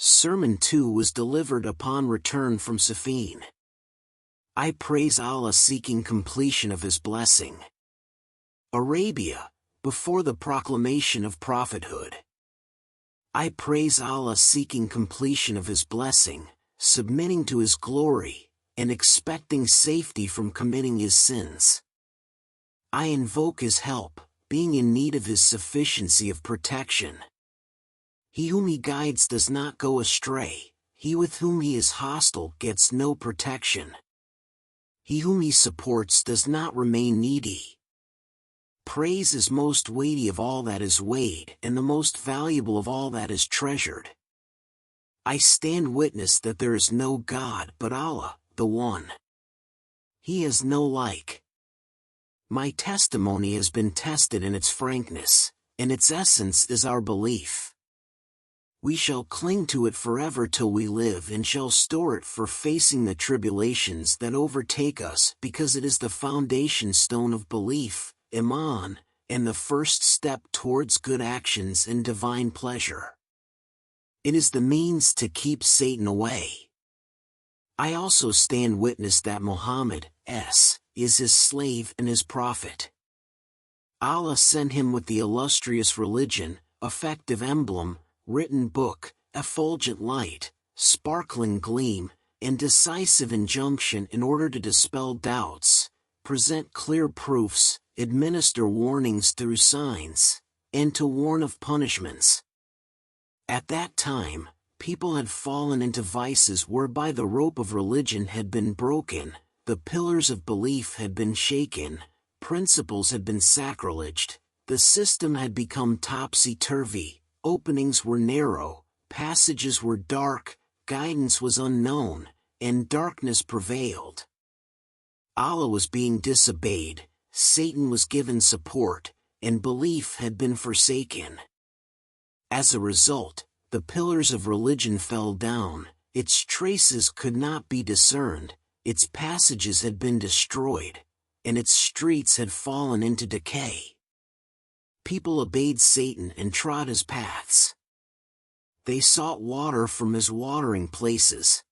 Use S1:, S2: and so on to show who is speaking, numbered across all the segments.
S1: Sermon 2 was delivered upon return from Siffin. I praise Allah seeking completion of His blessing. Arabia, before the proclamation of prophethood. I praise Allah seeking completion of His blessing, submitting to His glory, and expecting safety from committing His sins. I invoke His help, being in need of His sufficiency of protection. He whom He guides does not go astray, he with whom He is hostile gets no protection. He whom He supports does not remain needy. Praise is most weighty of all that is weighed and the most valuable of all that is treasured. I stand witness that there is no God but Allah, the One. He has no like. My testimony has been tested in its frankness, and its essence is our belief. We shall cling to it forever till we live and shall store it for facing the tribulations that overtake us because it is the foundation stone of belief, Iman, and the first step towards good actions and divine pleasure. It is the means to keep Satan away. I also stand witness that Muhammad is his slave and his prophet. Allah sent him with the illustrious religion, effective emblem, written book, effulgent light, sparkling gleam, and decisive injunction in order to dispel doubts, present clear proofs, administer warnings through signs, and to warn of punishments. At that time, people had fallen into vices whereby the rope of religion had been broken, the pillars of belief had been shaken, principles had been sacrileged, the system had become topsy-turvy, openings were narrow, passages were dark, guidance was unknown, and darkness prevailed. Allah was being disobeyed, Satan was given support, and belief had been forsaken. As a result, the pillars of religion fell down, its traces could not be discerned, its passages had been destroyed, and its streets had fallen into decay. People obeyed Satan and trod his paths. They sought water from his watering places.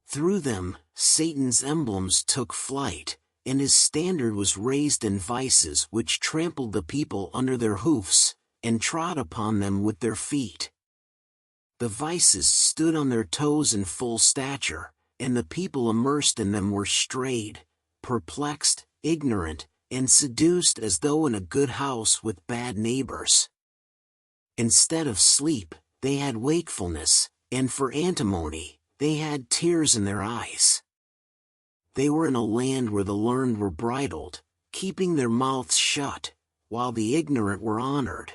S1: Through them, Satan's emblems took flight, and his standard was raised in vices which trampled the people under their hoofs, and trod upon them with their feet. The vices stood on their toes in full stature, and the people immersed in them were strayed, perplexed, ignorant, and seduced as though in a good house with bad neighbors. Instead of sleep, they had wakefulness, and for antimony, they had tears in their eyes. They were in a land where the learned were bridled, keeping their mouths shut, while the ignorant were honored.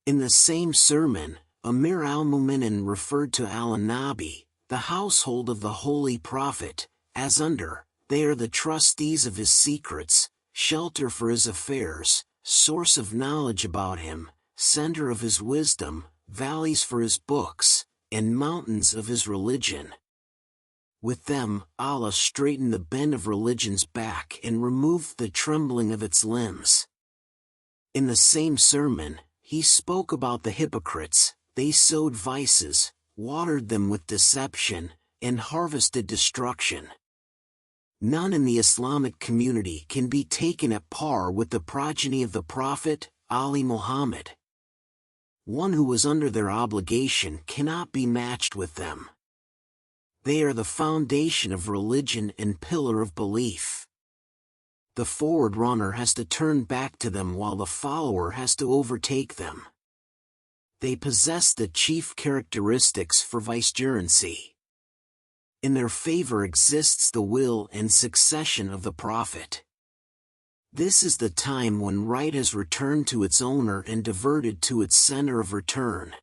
S1: In the same sermon, Amir al-Mu'minin referred to al-Nabi, the household of the Holy Prophet, as under, they are the trustees of his secrets, shelter for his affairs, source of knowledge about him, center of his wisdom, valleys for his books, and mountains of his religion. With them, Allah straightened the bend of religion's back and removed the trembling of its limbs. In the same sermon, he spoke about the hypocrites. They sowed vices, watered them with deception, and harvested destruction. None in the Islamic community can be taken at par with the progeny of the Prophet, Ali Muhammad. One who was under their obligation cannot be matched with them. They are the foundation of religion and pillar of belief. The forward runner has to turn back to them while the follower has to overtake them. They possess the chief characteristics for vicegerency. In their favor exists the will and succession of the Prophet. This is the time when right has returned to its owner and diverted to its center of return.